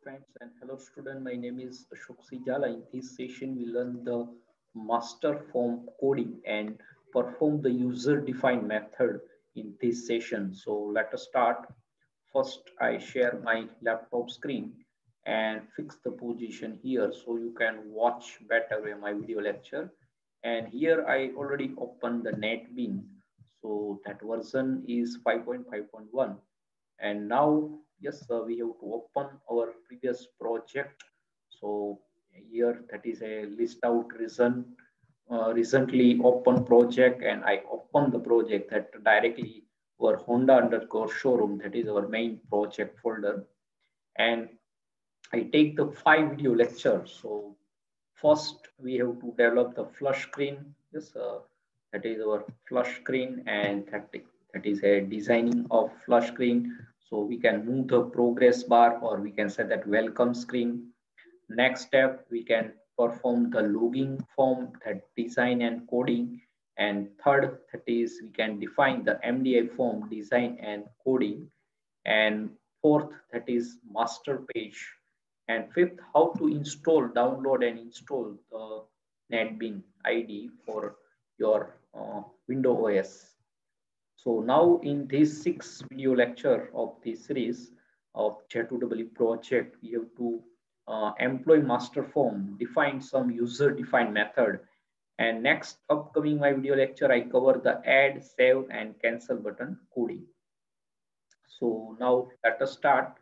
friends and hello student. My name is Ashok Jala. In this session, we learn the master form coding and perform the user-defined method in this session. So let us start. First, I share my laptop screen and fix the position here so you can watch better my video lecture. And here I already opened the NetBeans. So that version is 5.5.1 and now yes we have to open our previous project. So here that is a list out recently open project, and I open the project that directly our Honda underscore showroom, that is our main project folder, and I take the 5 video lectures. So first we have to develop the flush screen. Yes, that is our flush screen, and that is a designing of flush screen. So we can move the progress bar, or we can set that welcome screen. Next step, we can perform the logging form, that design and coding. And third, that is we can define the MDI form design and coding. And fourth, that is master page. And fifth, how to install, download and install the NetBeans ID for your Windows OS. So now in this 6 video lecture of this series of J2EE project, we have to employ master form, define some user defined method. And next upcoming my video lecture, I cover the add, save and cancel button coding. So now let us start.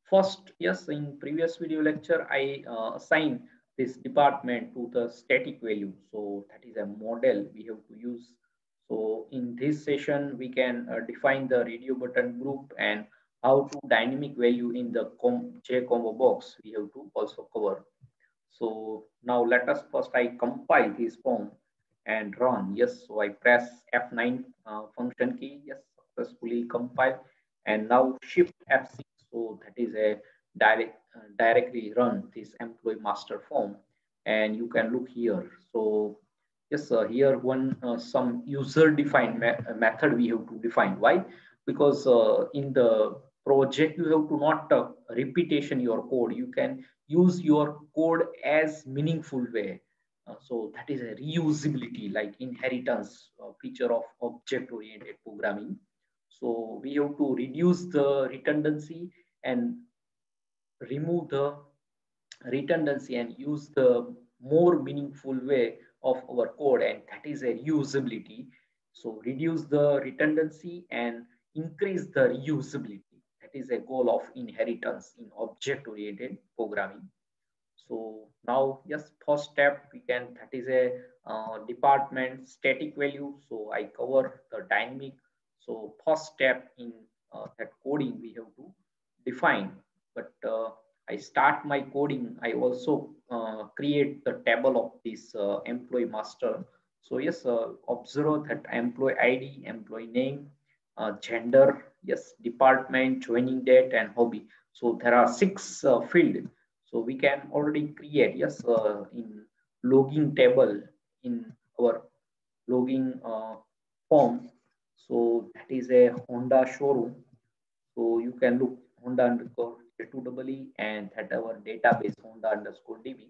First, yes, in previous video lecture, I assigned this department to the static value. So that is a model we have to use. So in this session, we can define the radio button group and how to dynamic value in the J combo box we have to also cover. So now let us first I compile this form and run. Yes, so I press F9 function key. Yes, successfully compile, and now shift F6. So that is a directly run this employee master form, and you can look here. So yes, here one some user defined method we have to define. Why? Because in the project you have to not repetition your code. You can use your code as meaningful way. So that is a reusability, like inheritance feature of object oriented programming. So we have to reduce the redundancy and remove the redundancy and use the more meaningful way of our code, and that is a reusability. So reduce the redundancy and increase the reusability. That is a goal of inheritance in object oriented programming. So now yes, first step we can, that is a department static value. So I cover the dynamic. So first step in that coding we have to define, but I start my coding, I also create the table of this employee master. So yes, observe that employee ID, employee name, gender, yes, department, joining date and hobby. So there are 6 fields. So we can already create, yes, in logging table in our logging form. So that is a Honda showroom. So you can look Honda underscore J2EE and that our database Honda underscore DB.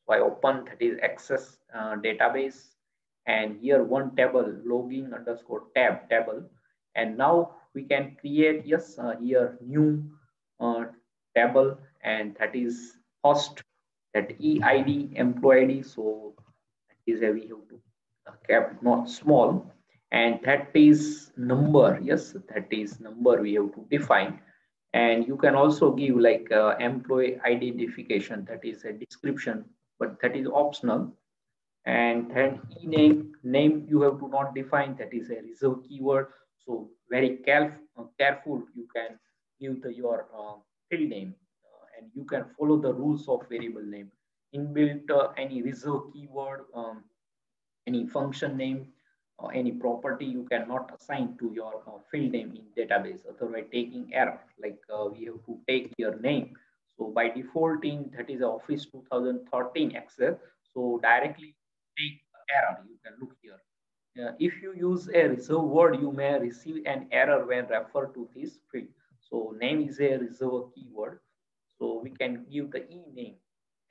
So I open that is access database, and here one table logging underscore table, and now we can create, yes, here new uh, table, and that is first that EID employee ID. So that is a we have to kept not small, and that is number. Yes, that is number we have to define. And you can also give like employee identification, that is a description, but that is optional. And then name you have to not define, that is a reserve keyword. So very careful you can give your field name, and you can follow the rules of variable name. Inbuilt any reserve keyword, any function name or any property you cannot assign to your field name in database, otherwise taking error. Like we have to take your name. So by defaulting that is Office 2013 Excel, so directly take error. You can look here. If you use a reserve word, you may receive an error when referred to this field. So name is a reserve keyword. So we can give the E name,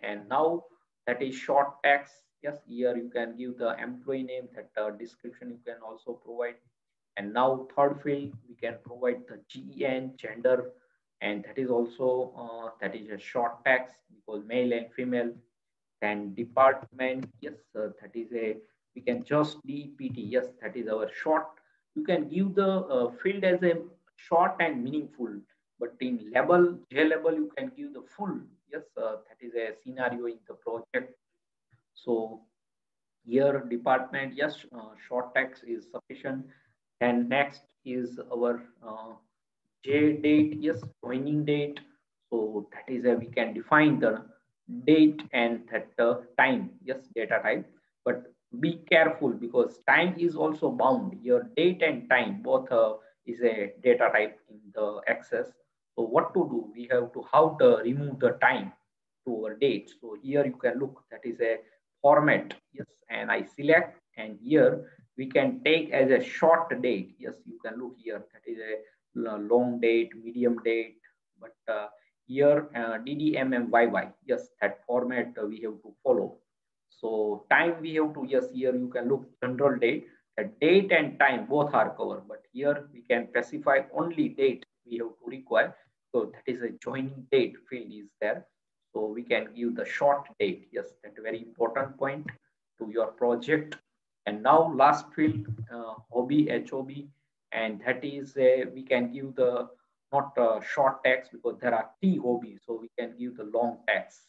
and now that is short text. Yes, here you can give the employee name, that description you can also provide. And now third field, we can provide the GEN, gender, and that is also that is a short text because male and female. Then department, yes, that is a, we can just DPT, yes, that is our short. You can give the field as a short and meaningful, but in label, J label, you can give the full, yes, that is a scenario in the project. So here department, yes, short text is sufficient. And next is our J date, yes, joining date. So that is a, we can define the date and that time, yes, data type. But be careful because time is also bound. Your date and time both is a data type in the access. So what to do? We have to how to remove the time to our date. So here you can look, that is a format, yes, and I select, and here we can take as a short date. Yes, you can look here, that is a long date, medium date, but here DDMMYY, yes, that format we have to follow. So time we have to, yes, here you can look general date, date and time both are covered, but here we can specify only date we have to require. So that is a joining date field is there. So we can give the short date, yes, that very important point to your project. And now last field, hobby, HOB, and that is we can give the not short text because there are T hobbies, so we can give the long text.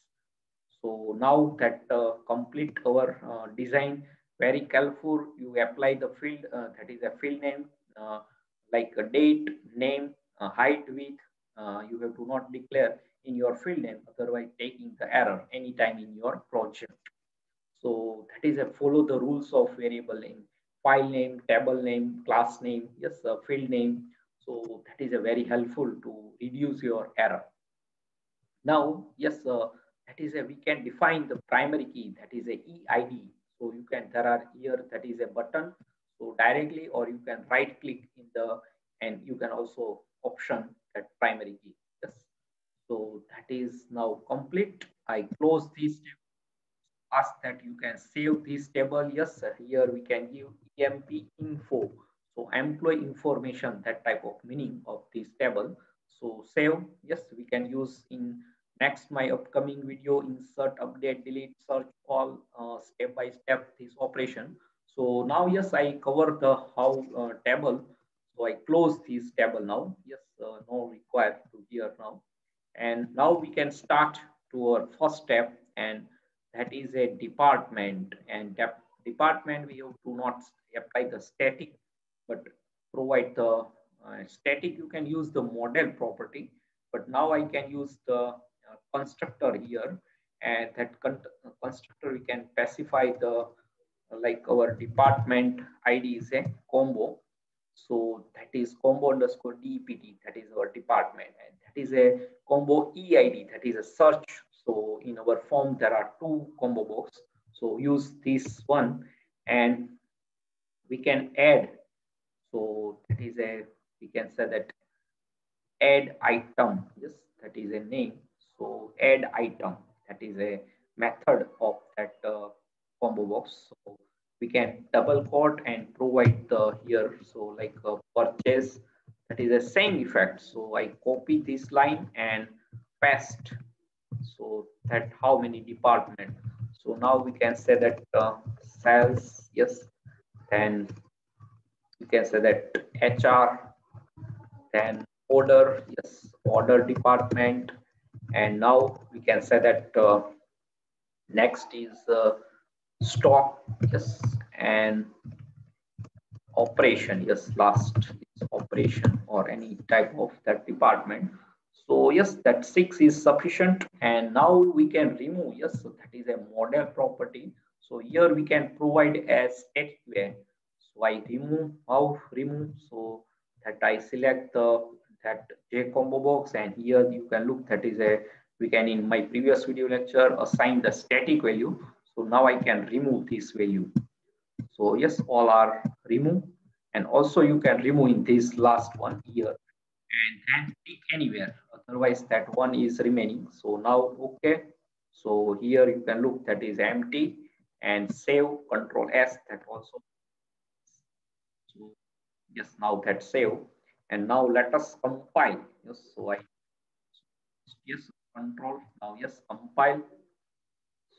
So now that complete our design, very careful, you apply the field, that is a field name, like a date, name, height, width, you have to not declare in your field name, otherwise taking the error anytime in your project. So that is a follow the rules of variable name, file name, table name, class name, yes, field name. So that is a very helpful to reduce your error. Now, yes, that is a, we can define the primary key, that is a EID. So you can, there are here, that is a button. So directly, or you can right click in the, and you can also option that primary key. Yes. So that is now complete. I close this, ask that you can save this table. Yes, sir. Here we can give EMP info. So employee information, that type of meaning of this table. So save, yes, we can use in next my upcoming video, insert, update, delete, search, all step by step this operation. So now, yes, I cover the how table. So I close this table now. Yes, no required to here now. And now we can start to our first step, and that is a department. And that department we have to not apply the static, but provide the static. You can use the model property, but now I can use the constructor here, and that constructor we can specify the like our department ID is a combo. So that is combo underscore DPT, that is our department, and that is a combo EID, that is a search. So in our form, there are two combo box. So use this one, and we can add. So that is a, we can say that add item. Yes, that is a name. So add item, that is a method of that combo box. So we can double quote and provide the here. So like a purchase, that is the same effect. So I copy this line and paste. So that how many department. So now we can say that sales, yes, then you can say that HR, then order, yes, order department, and now we can say that next is stock, yes, and operation, yes, last is operation or any type of that department. So yes, that 6 is sufficient, and now we can remove, yes, so that is a model property. So here we can provide as static way. So I remove, how remove, so that I select the that J combo box, and here you can look, that is a, we can in my previous video lecture assign the static value. So now I can remove this value. So yes, all are removed, and also you can remove in this last one here, and then click anywhere. otherwise that one is remaining. So now, okay. So here you can look, that is empty, and save, Control S, that also. So yes, now that save. And now let us compile. Yes, so I, yes, Control, now yes, compile.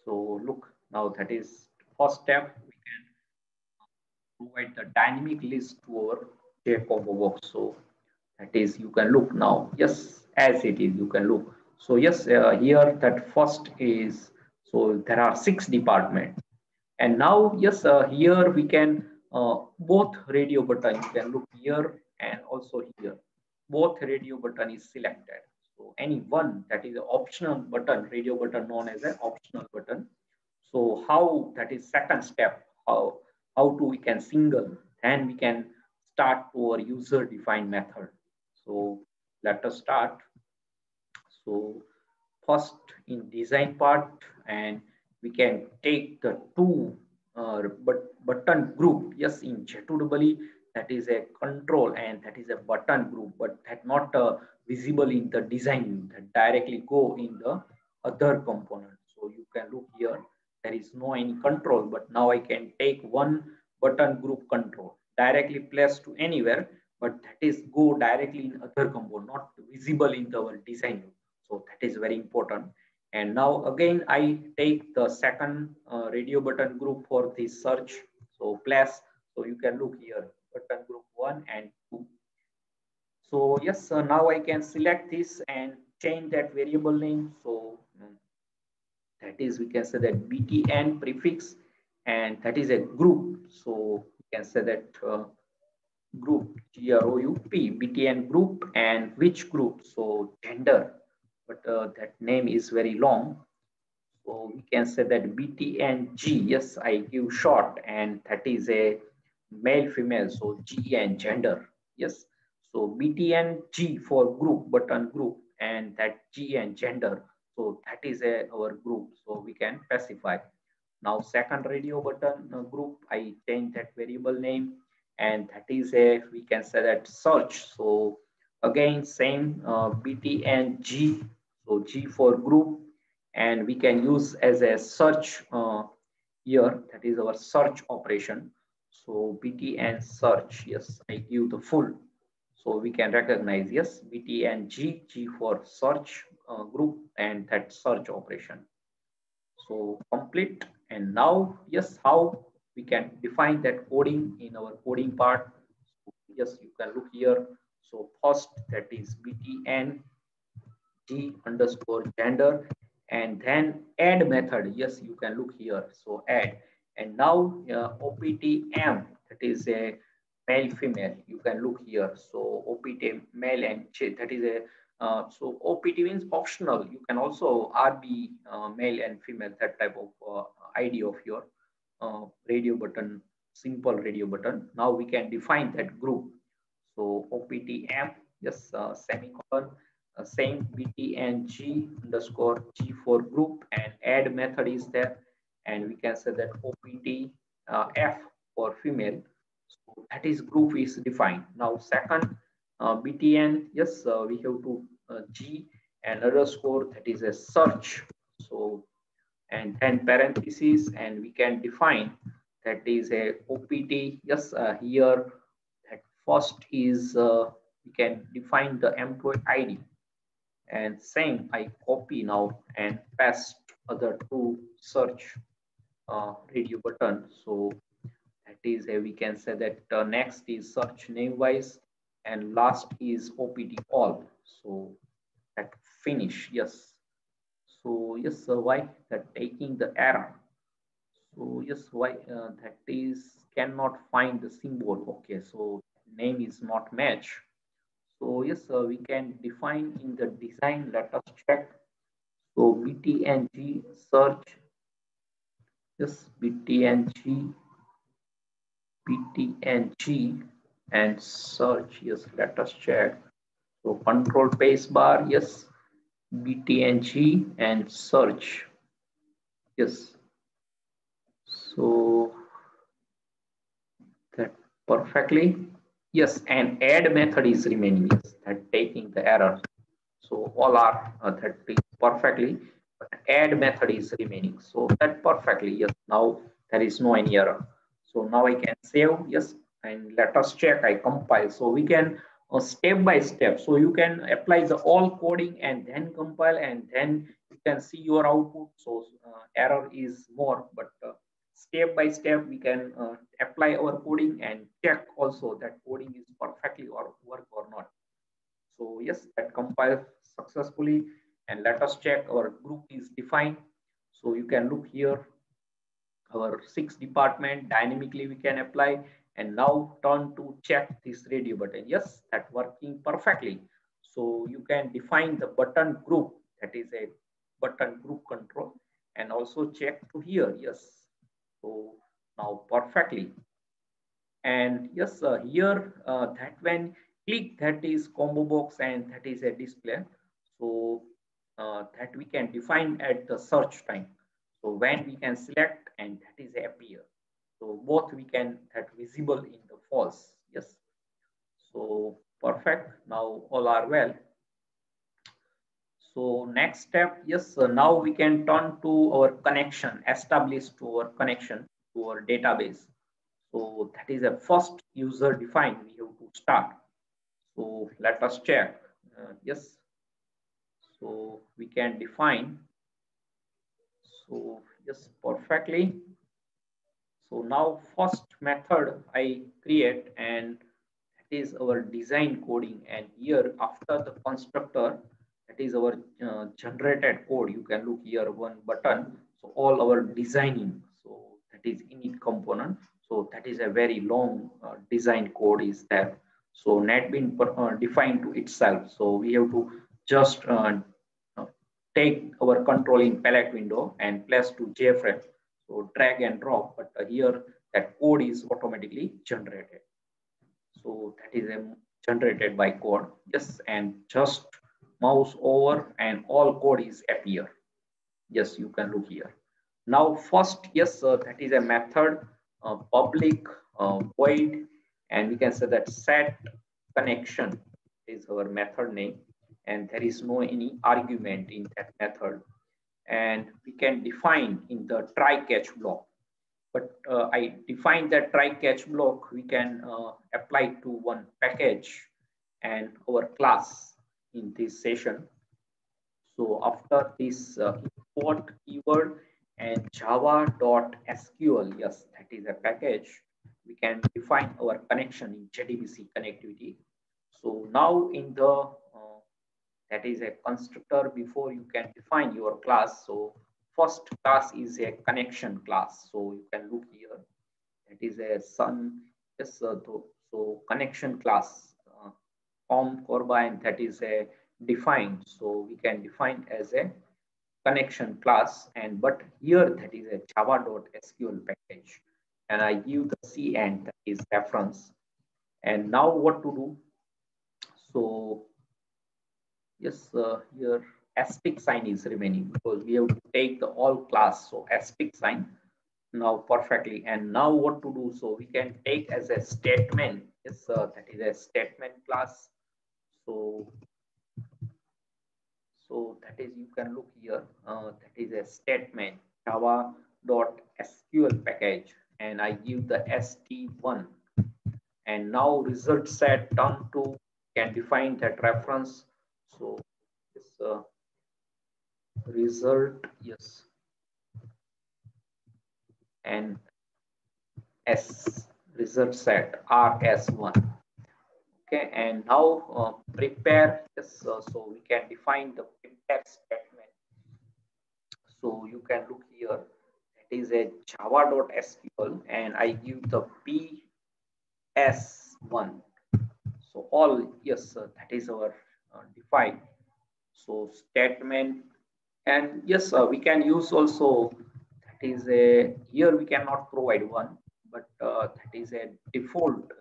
So look, now that is first step. We can provide the dynamic list to our JCombo box. So that is, you can look now, yes, as it is, you can look. So yes, here that first is, so there are 6 departments. And now, yes, here we can both radio button, you can look here and also here. Both radio button is selected. So any one, that is an optional button, radio button known as an optional button. So how, that is second step, how to we can single, then we can start our user defined method. So let us start. So first in design part, and we can take the two button group. Yes, in J2EE, that is a control and that is a button group, but that not visible in the design, that directly go in the other component. So you can look here, there is no any control, but now I can take one button group control directly placed to anywhere, but that is go directly in other component, not visible in our design. So that is very important. And now again, I take the second radio button group for this search. So plus, so you can look here, button group 1 and 2. So yes, now I can select this and change that variable name. So that is, we can say that btn prefix, and that is a group. So we can say that group, group, btn group, and which group? So gender, but that name is very long. So we can say that btng, yes, I give short, and that is a male female, so g and gender. Yes, so btng for group, button group, and that g and gender. So that is our group, so we can specify. Now second radio button group, I change that variable name, and that is a, we can say that search. So again same btng, so g for group, and we can use as a search here, that is our search operation. So btn search, yes, I give the full, so we can recognize, yes, btn g for search group, and that search operation. So complete. And now, yes, how we can define that coding in our coding part. So yes, you can look here. So first, that is btn g underscore gender, and then add method. Yes, you can look here. So add, and now optm, that is a male female, you can look here. So opt male and that is a so opt means optional, you can also rb male and female, that type of id of your radio button, simple radio button. Now we can define that group. So optm, yes, semicolon, same btng underscore g for group, and add method is there, and we can say that opt f for female. So that is group is defined. Now second btn, yes, we have to g and underscore, that is a search. So and then parentheses, and we can define, that is a opt, yes, here that first is we can define the employee id, and same I copy now and paste other two search radio button. So that is a, we can say that next is search name wise, and last is opt all. So that finish, yes. So yes, why that taking the error? So yes, why that is cannot find the symbol. Okay, so name is not match. So yes, we can define in the design. Let us check. So btng search. Yes, btng and search. Yes, let us check. So control space bar. Yes, btng and search. Yes. So that perfectly. Yes, and add method is remaining. Yes, that taking the error. So all are that is perfectly, but add method is remaining. So that perfectly, yes, now there is no any error. So now I can save, yes, and let us check, I compile. So we can step by step. So you can apply the all coding and then compile, and then you can see your output. So error is more, but step by step we can apply our coding and check also that coding is perfectly or work or not. So yes, that compiled successfully, and let us check our group is defined. So you can look here, our 6 department dynamically we can apply, and now turn to check this radio button. Yes, that working perfectly. So you can define the button group, that is a button group control, and also check to here. Yes, so now perfectly. And yes, here that when click, that is combo box and that is a display. So that we can define at the search time. So when we can select and that is appear. So both we can that visible in the false. Yes. So perfect. Now all are well. So next step, yes, now we can turn to our connection, establish to our connection to our database. So that is a first user defined we have to start. So let us check. Yes. So we can define. So yes, perfectly. So now first method I create, and that is our design coding. And here after the constructor, that is our generated code. You can look here one button. So all our designing. So that is init component. So that is a very long design code is there. So net been defined to itself. So we have to just uh, take our control in palette window and place to JFrame. So drag and drop, but here that code is automatically generated. So that is generated by code. Yes, and just mouse over and all code is appear. Yes, you can look here. Now first, yes, that is a method, public void, and we can say that set connection is our method name, and there is no any argument in that method, and we can define in the try catch block. But I define that try catch block, we can apply to one package and our class in this session. So after this import keyword and java.sql, yes, that is a package, we can define our connection in JDBC connectivity. So now in the that is a constructor, before you can define your class. So first class is a connection class. So you can look here, that is a sun. Yes, so connection class corba, and that is a defined. So we can define as a connection class, and but here that is a java.sql package, and I give the C and that is reference. And now what to do? So yes, here asterisk sign is remaining because we have to take the all class. So asterisk sign now perfectly. And now what to do? So we can take as a statement. Yes, that is a statement class. So that is, you can look here. That is a statement java.sql package, and I give the st1. And now result set turn to can define that reference. So this result, yes, and s result set rs1. Okay, and now prepare this. So we can define the prepare statement. So you can look here. That is a java.sql, and I give the ps1. So all, yes, that is our defined. So statement, and yes, we can use also, that is a, here we cannot provide one, but that is a default.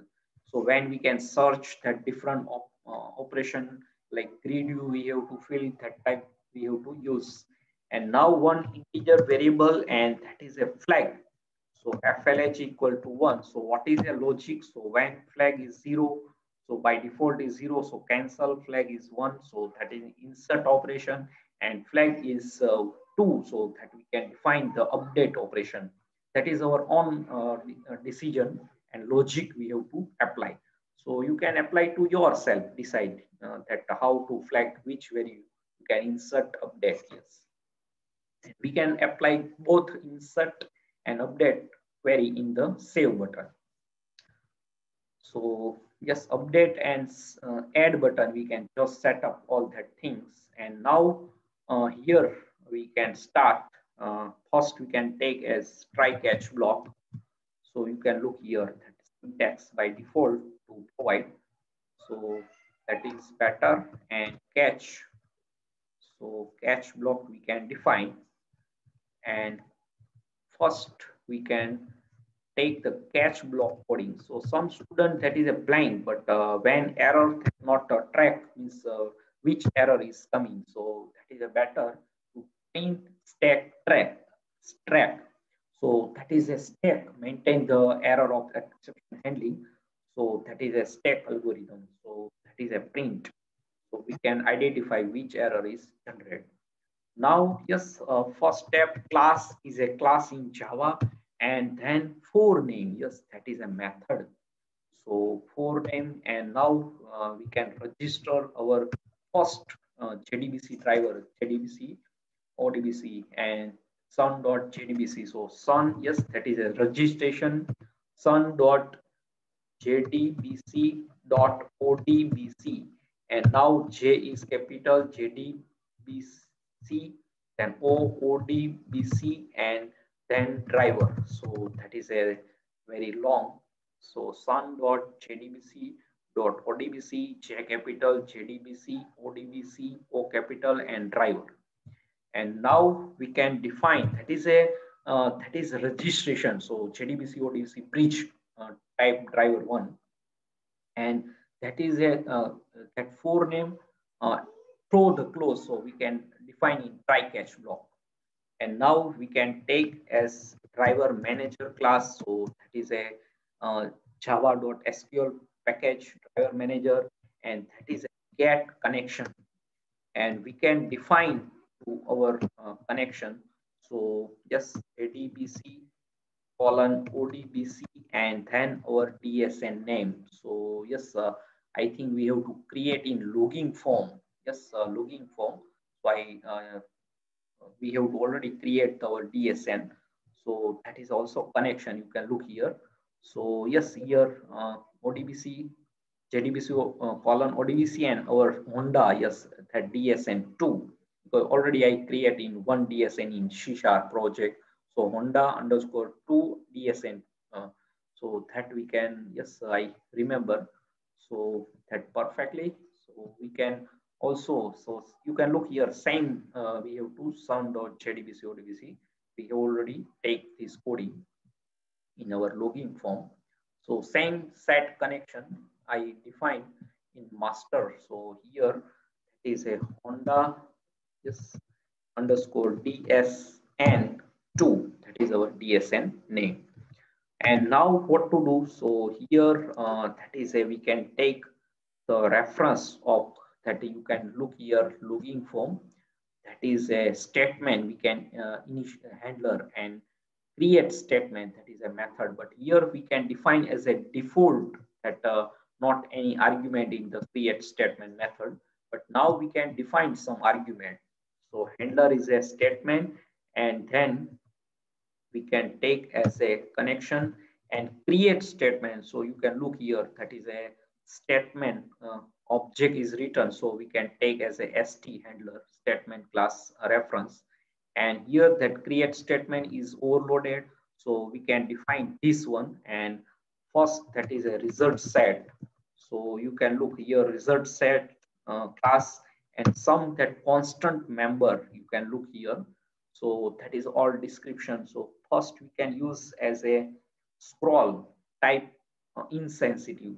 So when we can search that different operation like grid view, we have to fill that type, we have to use. And now one integer variable, and that is a flag. So FLH equal to 1. So what is the logic? So when flag is 0, So by default is 0. So cancel flag is 1. So that is insert operation, and flag is 2. So that we can define the update operation. That is our own decision and logic we have to apply. So you can apply to yourself, decide that how to flag which value you can insert, update. Yes, we can apply both insert and update query in the save button. So yes, update and add button, we can just set up all that things. And now here we can start. First we can take as try catch block. So you can look here that syntax by default to provide. So that is better, and catch. So catch block we can define, and first we can take the catch block coding. So some student that is a blind, but when error not track means which error is coming. So that is a better to print stack track. So that is a stack maintain the error of exception handling. So that is a stack algorithm. So that is a print. So we can identify which error is generated. Now, yes, first step, class is a class in Java, and then for name, yes, that is a method. So for name, and now we can register our first JDBC driver, JDBC, ODBC, and sun.jdbc. So sun, yes, that is a registration, sun.jdbc.odbc, and now J is capital JDBC, then ODBC, and then driver. So that is a very long. So sun.jdbc.odbc, J capital JDBC, ODBC, O capital, and driver. And now we can define that is a registration. So JDBC ODBC bridge type driver 1, and that is a that for name throw the close. So we can define in try catch block. And now we can take as driver manager class. So that is a java.sql package driver manager, and that is a get connection, and we can define to our connection. So just JDBC colon ODBC, and then our DSN name. So yes, I think we have to create in logging form. Yes, logging form. So we have to already create our DSN. So that is also connection. You can look here. So yes, here ODBC, JDBC colon ODBC, and our Honda, yes, that DSN2. Because already I create in one DSN in C# project. So Honda underscore 2 DSN. So that we can, yes, I remember. So that perfectly. So we can also, so you can look here, same we have to sun.jdbc ODBC. We have already take this coding in our logging form. So same set connection I define in master. So here it is a Honda, yes, underscore DSN2. That is our DSN name. And now what to do? So here that is a we can take the reference of that. You can look here logging form. That is a statement we can initial handler and create statement, that is a method. But here we can define as a default that not any argument in the create statement method, but now we can define some argument. So handler is a statement, and then we can take as a connection and create statement. So you can look here, that is a statement object is written. So we can take as a st handler statement class reference, and here that create statement is overloaded. So we can define this one, and first that is a result set. So you can look here result set class, and some that constant member you can look here. So that is all description. So first we can use as a scroll type insensitive.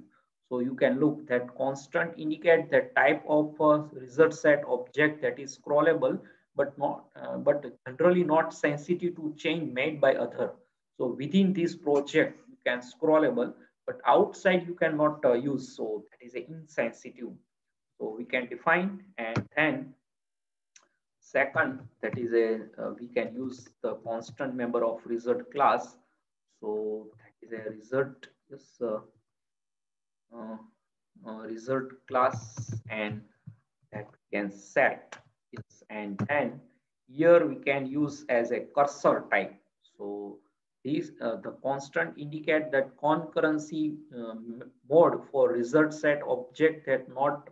So you can look that constant indicate that type of result set object that is scrollable, but not but generally not sensitive to change made by other. So within this project you can scrollable, but outside you cannot use. So that is a insensitive. So we can define, and then second, that is a we can use the constant member of result class. So that is a result, yes, uh, result class, and that we can set, yes, and then here we can use as a cursor type. So these the constant indicate that concurrency mode for result set object that not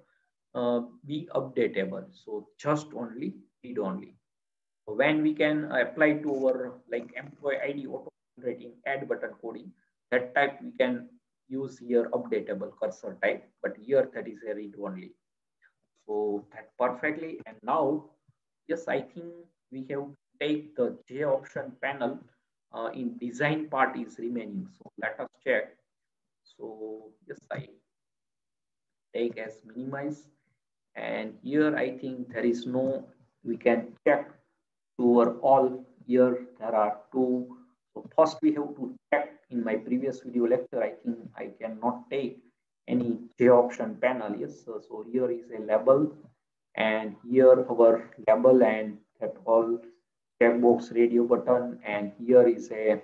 be updatable. So just only read only. So when we can apply to our like employee ID auto generating add button coding, that type we can use here updatable cursor type, but here that is a read only. So that perfectly. And now, yes, I think we have to take the J option panel in design part is remaining. So let us check. So yes, I take as minimize, and here I think there is no, we can check to our all. Here there are two. So first we have to check. In my previous video lecture, I think I cannot take any J option panel. Yes, so here is a label, and here our label, and that all checkbox radio button, and here is a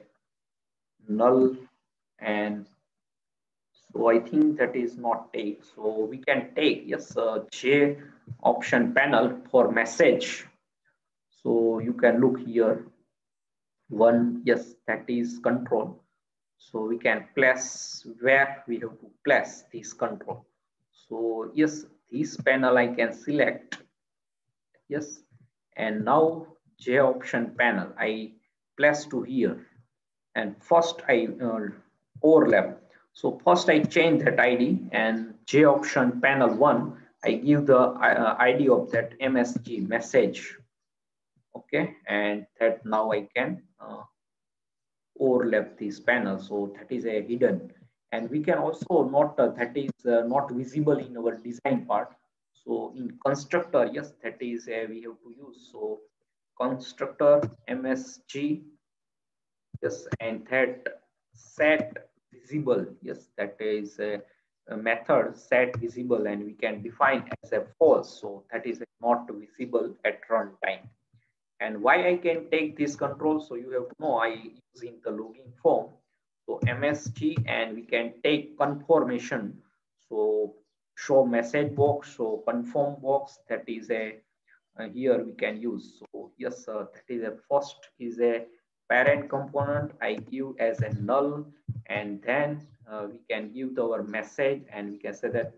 null, and so I think that is not take. So we can take, yes, J option panel for message. So you can look here one, yes, that is control. So we can place where we have to place this control. So yes, this panel I can select, yes, and now J option panel I place to here, and first I overlap. So first I change that ID, and J option panel 1 I give the ID of that MSG message. Okay, and that now I can overlap this panel. So that is a hidden, and we can also not that is not visible in our design part. So in constructor, yes, that is we have to use. So constructor MSG, yes, and that set visible, yes, that is a method set visible, and we can define as a false. So that is not visible at runtime. And why I can take this control, so you have to know I using the logging form. So MSG, and we can take confirmation. So show message box, so confirm box, that is a here we can use. So yes, that is a first is a parent component I give as a null, and then we can give our message, and we can say that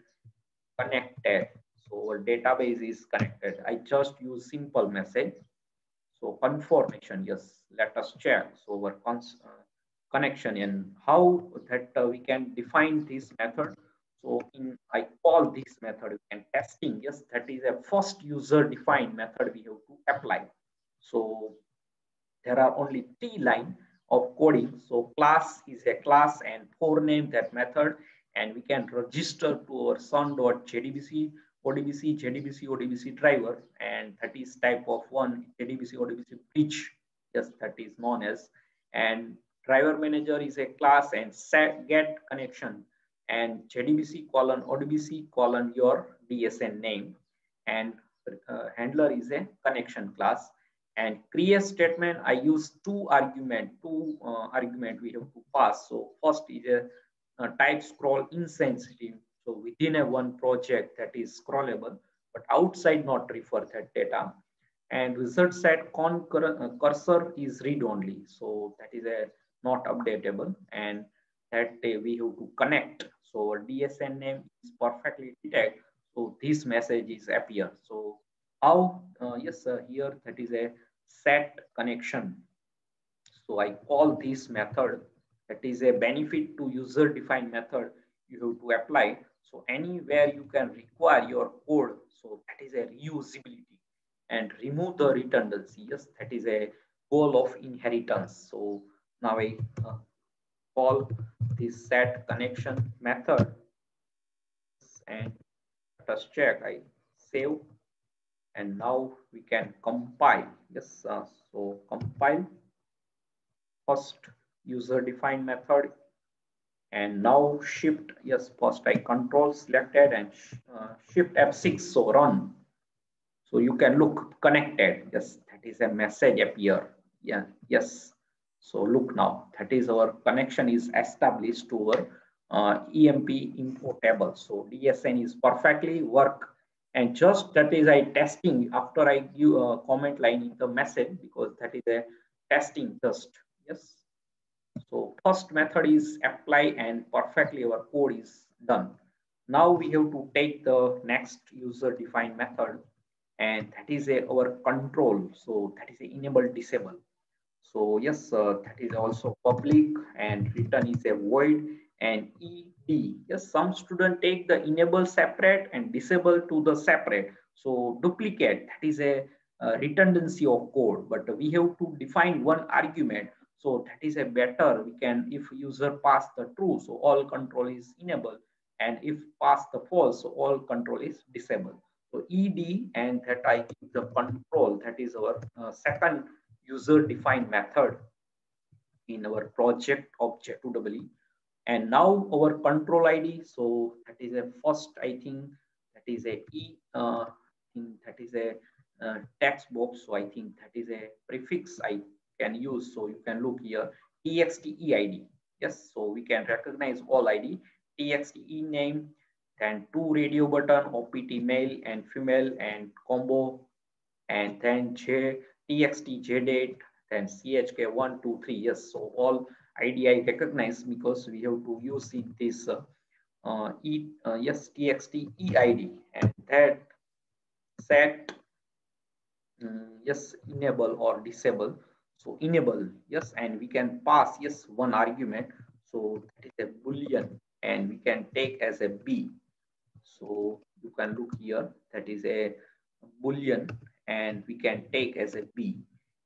connected. So our database is connected. I just use simple message. So confirmation, yes, let us check. So our connection, and how that we can define this method. So in I call this method, we can testing, yes, that is a first user defined method we have to apply. So there are only 3 lines of coding. So class is a class, and for name that method, and we can register to our son.jdbc ODBC JDBC ODBC driver, and that is type of one JDBC ODBC bridge. Yes, that is known as. And driver manager is a class, and set get connection, and JDBC colon ODBC colon your DSN name, and handler is a connection class. And create statement I use two argument we have to pass. So first is a type scroll insensitive, so within a one project that is scrollable, but outside not refer that data. And result set cursor is read only, so that is a not updatable, and that we have to connect. So our DSN name is perfectly detect, so this message is appear. So how yes, here that is a set connection. So I call this method, that is a benefit to user defined method you have to apply. So anywhere you can require your code, so that is a reusability, and remove the redundancy. Yes, that is a goal of inheritance. So now I call this set connection method, and let us check. I save, and now we can compile. Yes, so compile first user defined method, And now shift, yes, first I control selected and shift F6, so run. So you can look connected. Yes, that is a message appear. Yeah, yes. So look now, that is our connection is established to our EMP info table. So DSN is perfectly work. And just that is I testing after I give a comment line in the message, because that is a testing just. Yes. So first method is apply and perfectly our code is done. Now we have to take the next user defined method, and that is our control. So that is a enable disable. So yes, that is also public, and return is a void, and ed. Yes, some student take the enable separate and disable to the separate. So duplicate, that is a redundancy of code, but we have to define one argument. So that is a better, we can, if user pass the true, so all control is enable, and if pass the false, so all control is disabled. So ed, and that I give the control, that is our second user defined method in our project of J2EE. And now our control ID, so that is a first, I think that is a that is a text box. So I think that is a prefix I can use. So you can look here, txteid. Yes, so we can recognize all ID, txte name, then two radio button, opt male and female and combo, and then txt jdate, then chk123. Yes, so all ID I recognize because we have to use in this yes, txt eid, and that set yes, enable or disable. So enable, yes, and we can pass yes one argument. So that is a boolean, and we can take as a b. So you can look here, that is a boolean, and we can take as a b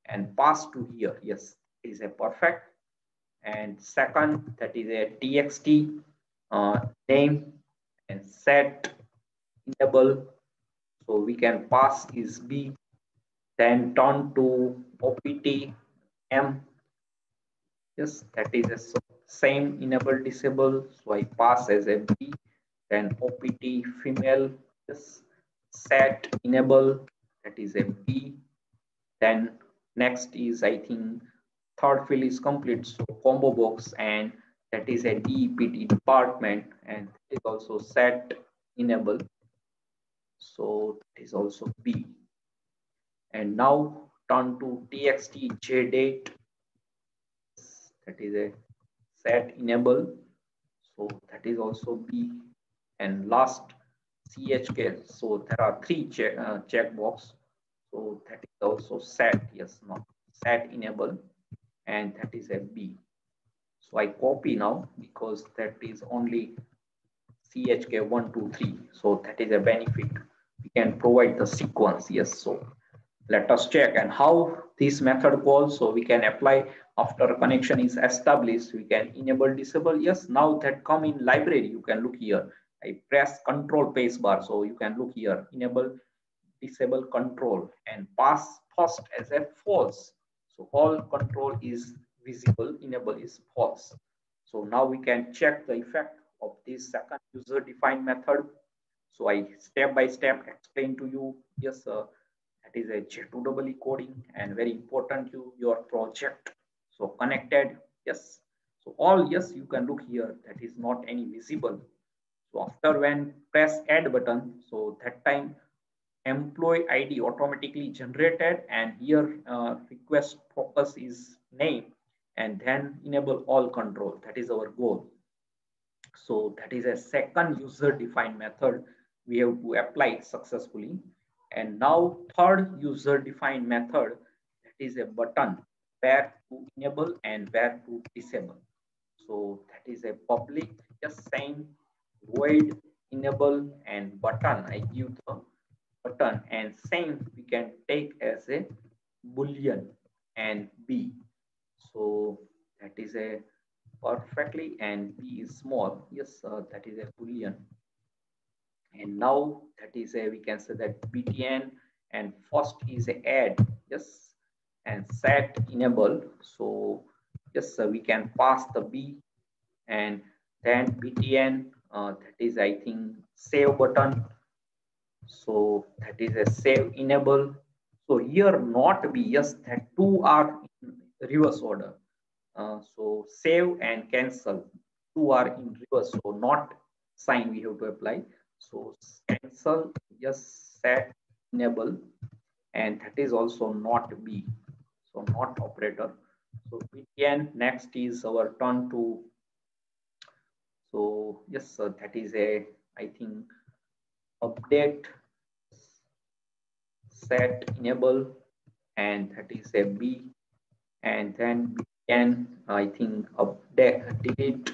and pass to here. Yes, it is a perfect. And second, that is a txt name, and set enable. So we can pass is b, then turn to opt m. Yes, that is a same enable disable. So I pass as a b, then opt female. Yes, set enable, that is a b. Then next is, I think third field is complete, so combo box, and that is a DEPT department, and it is also set enable. So it is also B. And now turn to txt jdate, that is a set enable. So that is also B. And last chk. So there are three checkbox. So that is also set, yes, not set enable, and that is a B. So I copy now because that is only chk123. So that is a benefit. We can provide the sequence. Yes. So let us check and how this method calls. So we can apply after connection is established. We can enable disable. Yes. Now that come in library, you can look here. I press control space bar. So you can look here, enable disable control, and pass first as a false. So all control is visible, enable is false. So now we can check the effect of this second user defined method. So I step by step explain to you. Yes, that is a J2EE coding, and very important to your project. So connected, yes. So all, yes, you can look here, that is not any visible. So after when press add button, so that time employee ID automatically generated, and here request focus is name, and then enable all control. That is our goal. So that is a second user defined method we have to apply successfully. And now third user defined method, that is a button, where to enable and where to disable. So that is a public, just same void enable and button. I give the button, and same we can take as a boolean and b. So that is a perfectly, and b is small. Yes, that is a boolean. And now that is a, we can say that btn, and first is a add. Yes, and set enable. So yes, we can pass the b, and then btn, that is I think save button. So that is a save enable. So here not be, yes, that two are in reverse order. So save and cancel, two are in reverse. So not sign we have to apply. So cancel, yes, set enable, and that is also not be. So not operator. So btn, next is our turn to. So yes, that is a I think update set enable, and that is a B, and then we can I think update delete.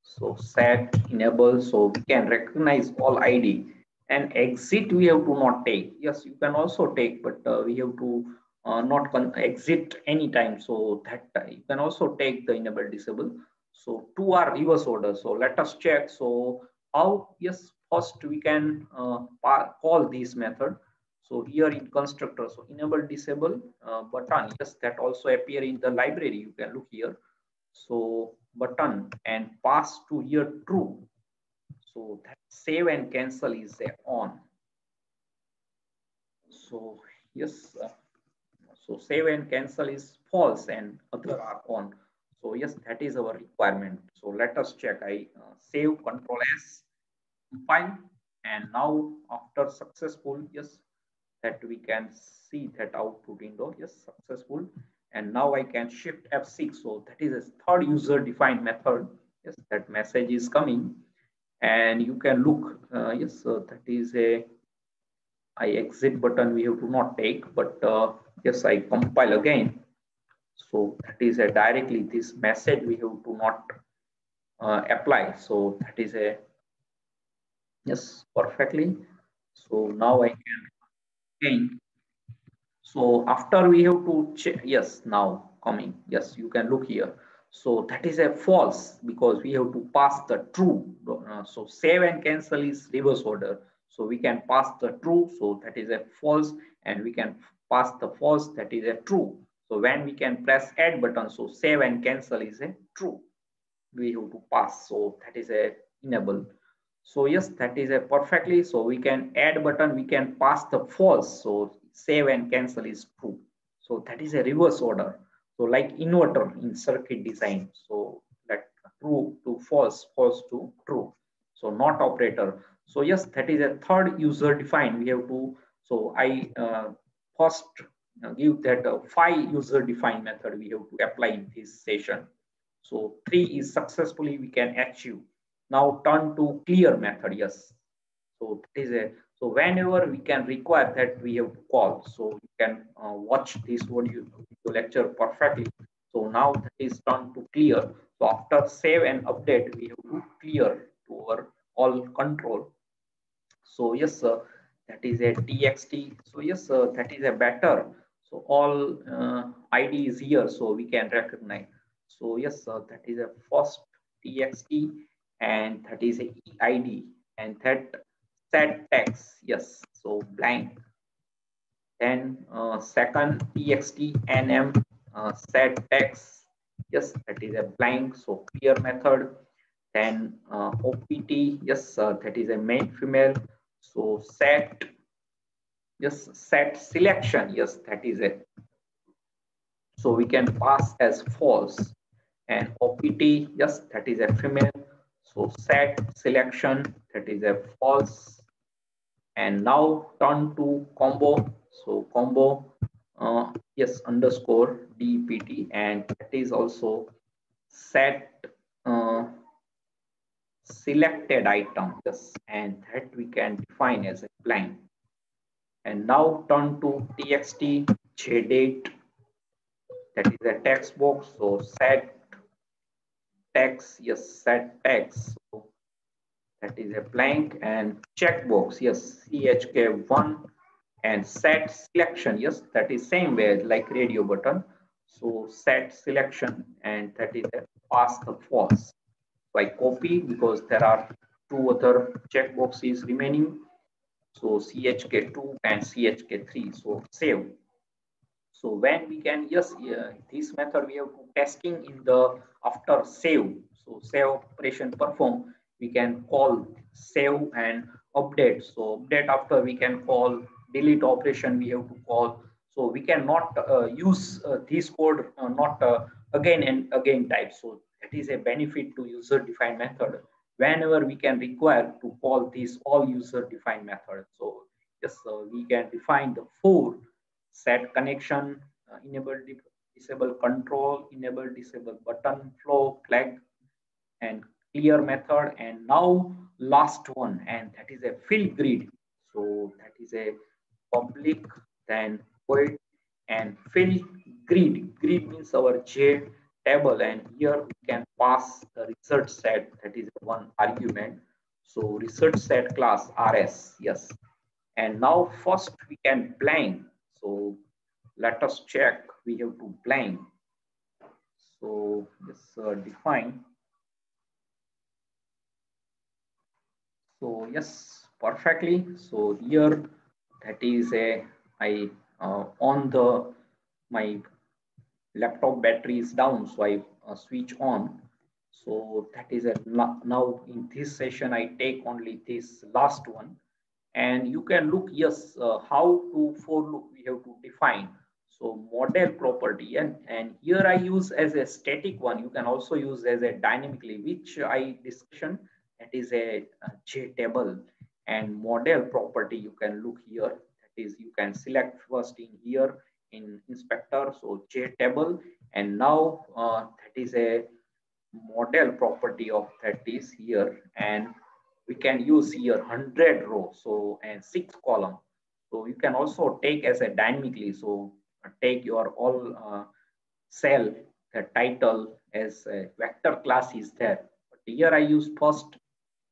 So set enable, so we can recognize all ID, and exit we have to not take. Yes, you can also take, but we have to not exit anytime. So that you can also take the enable disable. So two are reverse order. So let us check. So how? Yes, first we can call this method. So here in constructor, so enable disable button, yes, that also appear in the library. You can look here. So button and pass to here true. So that save and cancel is on. So yes, so save and cancel is false and other are on. So yes, that is our requirement. So let us check. I save control S, compile, and now after successful, yes, that we can see that output window, yes, successful. And now I can shift F6. So that is a third user defined method. Yes, that message is coming, and you can look. Yes, that is a I exit button we have to not take, but yes, I compile again. So that is a directly this message we have to not apply. So that is a yes perfectly. So now I can again. So after we have to check, yes, now coming, yes, you can look here. So that is a false because we have to pass the true. So save and cancel is reverse order. So we can pass the true. So that is a false, and we can pass the false. That is a true. So when we can press add button, so save and cancel is a true. We have to pass. So that is a enable. So yes, that is a perfectly. So we can add button, we can pass the false. So save and cancel is true. So that is a reverse order. So like inverter in circuit design. So that true to false, false to true. So not operator. So yes, that is a third user defined. We have to. So I first give that 5 user defined method we have to apply in this session. So 3 is successfully we can achieve. Now turn to clear method. Yes. So that is a so whenever we can require that we have to call. So you can watch this video lecture perfectly. So now that is turn to clear. So after save and update, we have to clear to our all control. So yes, that is a txt. So yes, that is a better. So all ID is here, so we can recognize. So yes, that is a first txt, and that is a eid, and that set text. Yes, so blank. Then second txt nm set text. Yes, that is a blank. So clear method. Then opt, yes, that is a male female. So set, yes, set selection, yes, that is it. So we can pass as false. And opt, yes, that is a female. So set selection, that is a false. And now turn to combo. So combo, yes, underscore dpt, and that is also set selected item, yes, and that we can define as a blank. And now turn to txt jdate, that is a text box. So set text, yes, set text. So that is a blank, and checkbox, yes, chk1, and set selection, yes, that is same way like radio button. So set selection, and that is a pass the false. So I copy because there are 2 other checkboxes remaining. So chk2 and chk3. So save. So when we can, yes, this method we have to testing in the after save. So save operation perform, we can call save and update. So update after we can call delete operation we have to call. So we cannot use this code not again and again type. So that is a benefit to user defined method. Whenever we can require to call this all user defined method. So yes, we can define the four set connection, enable disable control, enable disable button flow, flag and clear method. And now last one, and that is a fill grid. So that is a public, then void and fill grid. Grid means our J table, and here we can pass the result set, that is one argument. So result set class rs, yes. And now first we can blank. So let us check, we have to blank. So let's define. So yes, perfectly. So here that is a I on the my laptop battery is down, so I switch on. So that is a now in this session I take only this last one, and you can look yes how to for loop we have to define. So model property, and here I use as a static one. You can also use as a dynamically, which I discussion, that is a JTable. And model property you can look here, that is you can select first in here in inspector, so JTable. And now that is a model property of that is here, and we can use here 100 row, so and 6 column. So you can also take as a dynamically, so take your all cell, the title as a vector class is there, but here I use first,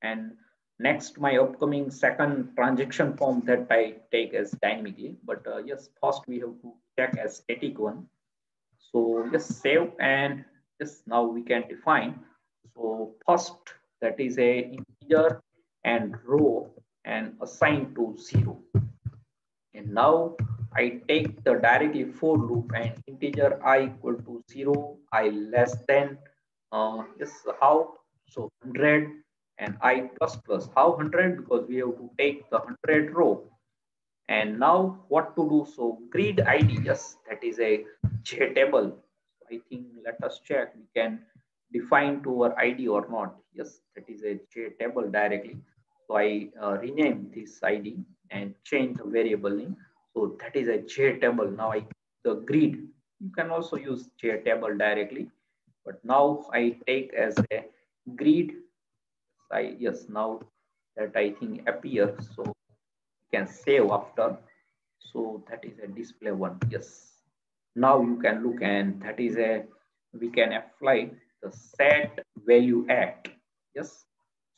and next my upcoming second transaction form that I take as dynamically. But yes, first we have to check as static one. So just save, and yes, now we can define. So first that is a integer and row and assign to 0. And now I take the directly for loop, and integer I equal to 0, I less than yes how, so 100, and I plus plus how 100, because we have to take the 100 row. And now what to do? So grid ID, yes, that is a JTable. I think let us check, we can define to our ID or not. Yes, that is a JTable directly. So I rename this ID and change the variable name. So that is a JTable. Now I the grid. You can also use JTable directly, but now I take as a grid. I yes, now that I think appear, so can save after. So that is a display one, yes. Now you can look, and that is a we can apply the set value at, yes.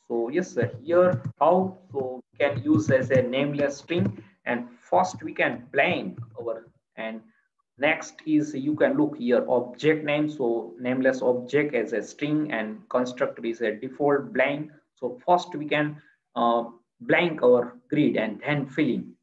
So yes, here how, so we can use as a nameless string, and first we can blank our, and next is you can look here object name, so nameless object as a string, and constructor is a default blank. So first we can blank our grid and then fill in.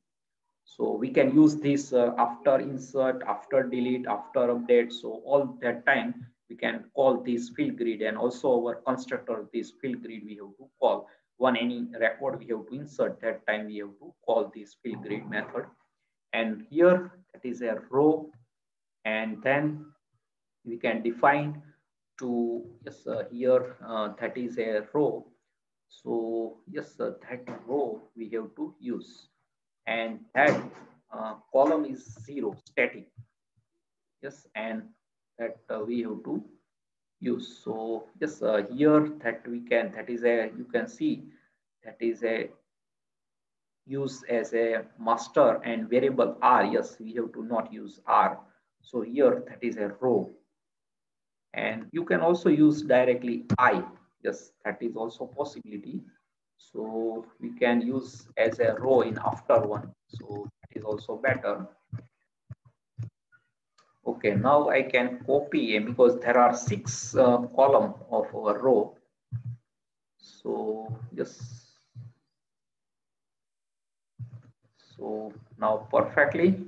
So we can use this after insert, after delete, after update. So all that time we can call this fill grid, and also our constructor, this fill grid we have to call. One any record we have to insert, that time we have to call this fill grid method. And here that is a row, and then we can define to yes here that is a row. So yes, that row we have to use, and that column is 0 static, yes, and that we have to use. So yes, here that we can, that is a, you can see that is a use as a master and variable r, yes, we have to not use r. So here that is a row, and you can also use directly I, yes, that is also possibility. So we can use as a row in after one, so that is also better. Okay, now I can copy, because there are 6 column of a row. So yes, so now perfectly.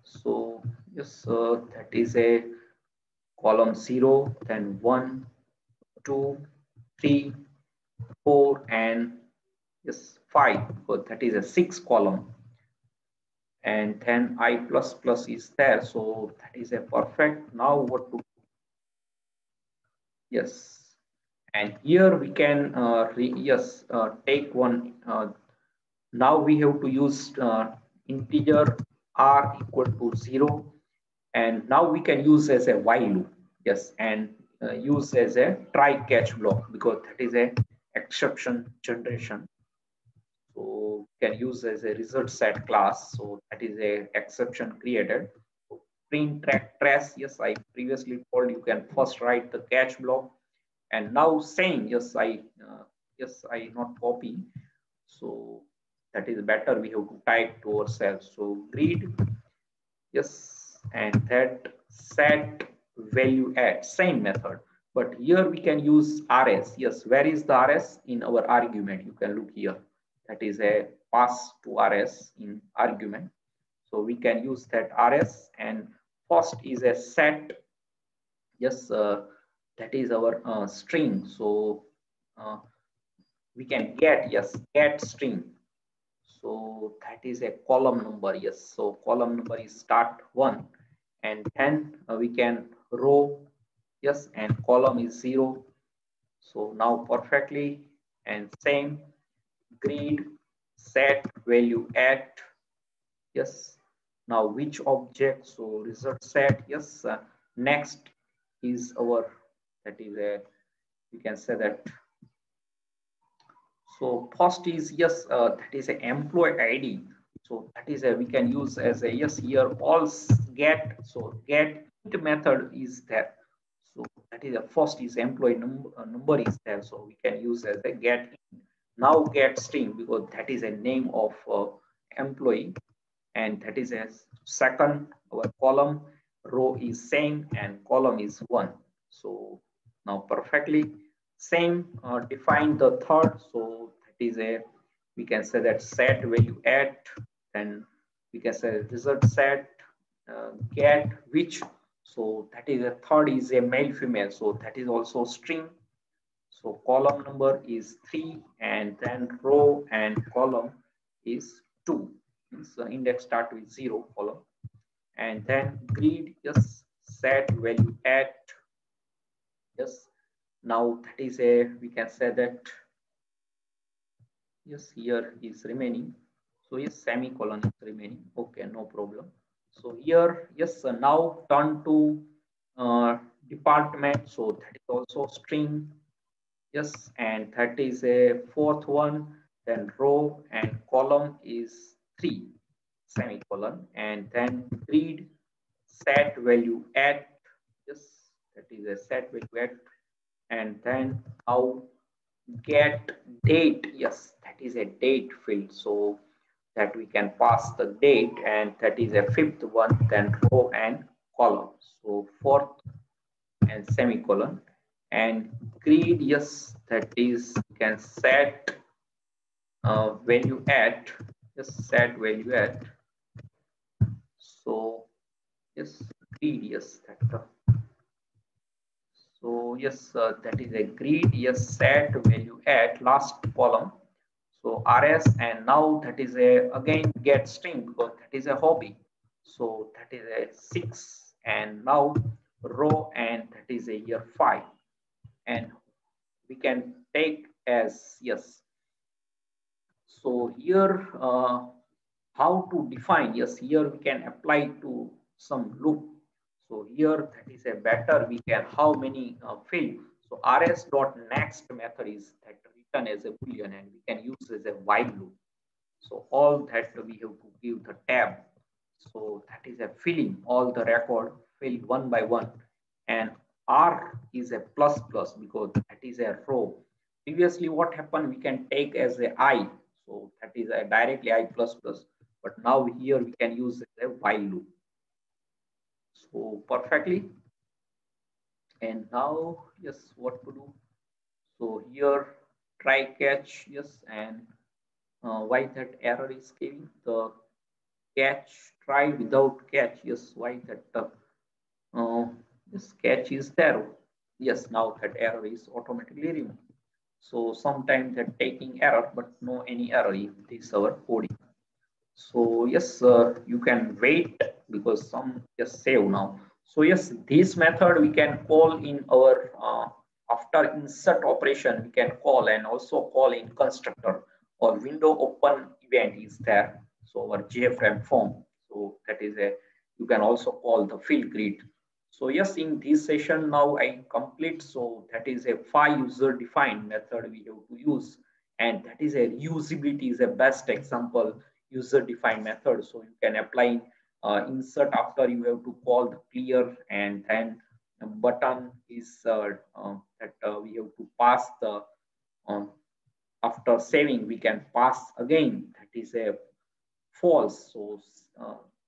So yes, that is a column 0, then 1, 2, 3, 4, and yes 5. So that is a 6 column, and then I plus plus is there, so that is a perfect. Now what to, yes, and here we can take one. Now we have to use integer r equal to 0, and now we can use as a while loop, yes, and use as a try catch block, because that is a exception generation. So can use as a result set class, so that is a exception created. So print trace, yes, I previously told you can first write the catch block, and now saying yes I not copy, so that is better, we have to type to ourselves. So grid, yes, and that set value at same method, but here we can use rs. Yes, where is the rs in our argument? You can look here, that is a pass to rs in argument. So we can use that rs, and first is a set, yes, that is our string. So uh, we can get, yes, get string. So that is a column number, yes. So column number is start 1, and then we can row, yes, and column is 0. So now perfectly, and same grid set value at, yes. Now which object? So result set, yes. Next is our, that is a, we can say that. So first is, yes, that is a employee ID. So that is a, we can use as a, yes, here all get. So get method is there. So that is a first is employee number is there. So we can use as a get. Now get string, because that is a name of employee, and that is a second. Our column row is same, and column is 1. So now perfectly same, define the third. So that is a, we can say that set value at, then we can say result set get which. So that is a third is a male female, so that is also string. So column number is 3, and then row and column is 2. So index start with 0 column, and then grid, yes, set value at, yes. Now that is a, we can say that, yes, here is remaining. So yes, semicolon is remaining. Okay, no problem. So here, yes, now turn to department. So that is also string. Yes, and that is a fourth one. Then row and column is 3 semicolon, and then grid set value at, yes, that is a set value at, and then now get date, yes, that is a date field, so that we can pass the date, and that is a fifth one. Then row and column, so fourth and semicolon, and grid, yes, that is, you can set value at, just set value at. So yes, grid, yes, that so yes, that is a grid, yes, set value at last column. So rs, and now that is a again get string, because that is a hobby. So that is a 6, and now row, and that is a year 5, and we can take as, yes. So here how to define, yes, here we can apply to some loop. So here that is a better, we can how many field. So rs dot next method is that written as a boolean, and we can use as a while loop. So all that we have to give the tab. So that is a filling all the record filled one by one, and r is a plus plus, because that is a row. Previously what happened, we can take as a I, so that is a directly I plus plus, but now here we can use a while loop. So perfectly, and now yes, what to do? So here try catch, yes, and why that error is giving the catch try without catch, yes, why that this catch is there. Yes, now that error is automatically removed. So sometimes that taking error, but no any error if this is our coding. So yes, you can wait because some just save now. So yes, this method we can call in our after insert operation, we can call and also call in constructor or window open event is there. So our JFrame form. So that is a, you can also call the fill grid. So yes, in this session now I complete. So that is a 5 user defined method we have to use, and that is a reusability is a best example user defined method. So you can apply insert after you have to call the clear, and then button is that we have to pass the um, after saving we can pass again, that is a false. So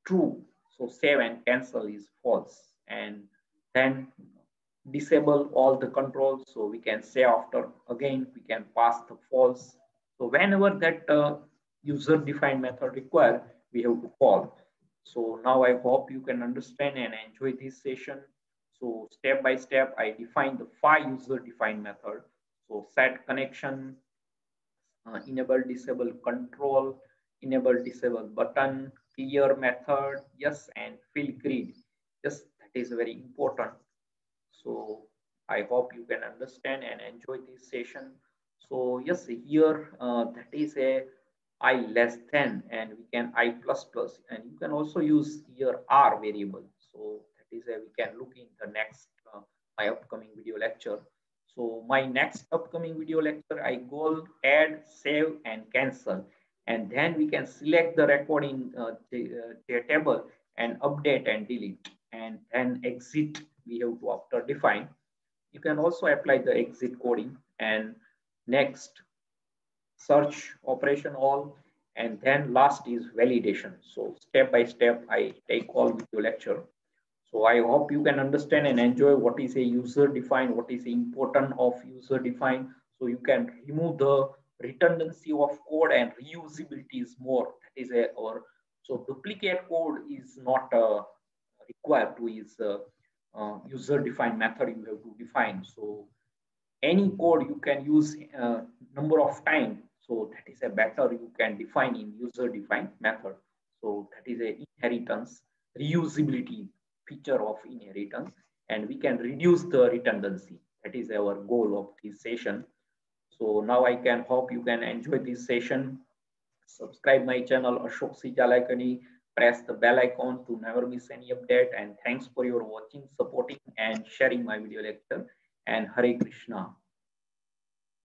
true. So save and cancel is false, and then disable all the controls. So we can say after again we can pass the false. So whenever that user defined method require, we have to call. So now I hope you can understand and enjoy this session. So step by step I define the 5 user defined method. So set connection, enable disable control, enable disable button, clear method, yes, and fill grid. Yes, that is very important. So I hope you can understand and enjoy this session. So yes, here that is a I less than, and we can I plus plus, and you can also use here R variable. So that is a we can look in the next my upcoming video lecture. So my next upcoming video lecture, I go add, save, and cancel, and then we can select the record in JTable and update and delete, and then exit we have to after define. You can also apply the exit coding, and next search operation all, and then last is validation. So step by step I take all video lecture. So I hope you can understand and enjoy what is a user defined, what is the important of user defined. So you can remove the redundancy of code, and reusability is more. That is a or so duplicate code is not required to is user defined method you have to define. So any code you can use number of time. So that is a better you can define in user defined method. So that is a inheritance reusability feature of inheritance, and we can reduce the redundancy. That is our goal of this session. So now I can hope you can enjoy this session. Subscribe my channel Ashok Sijalakani. Press the bell icon to never miss any update. And thanks for your watching, supporting, and sharing my video lecture. And Hare Krishna.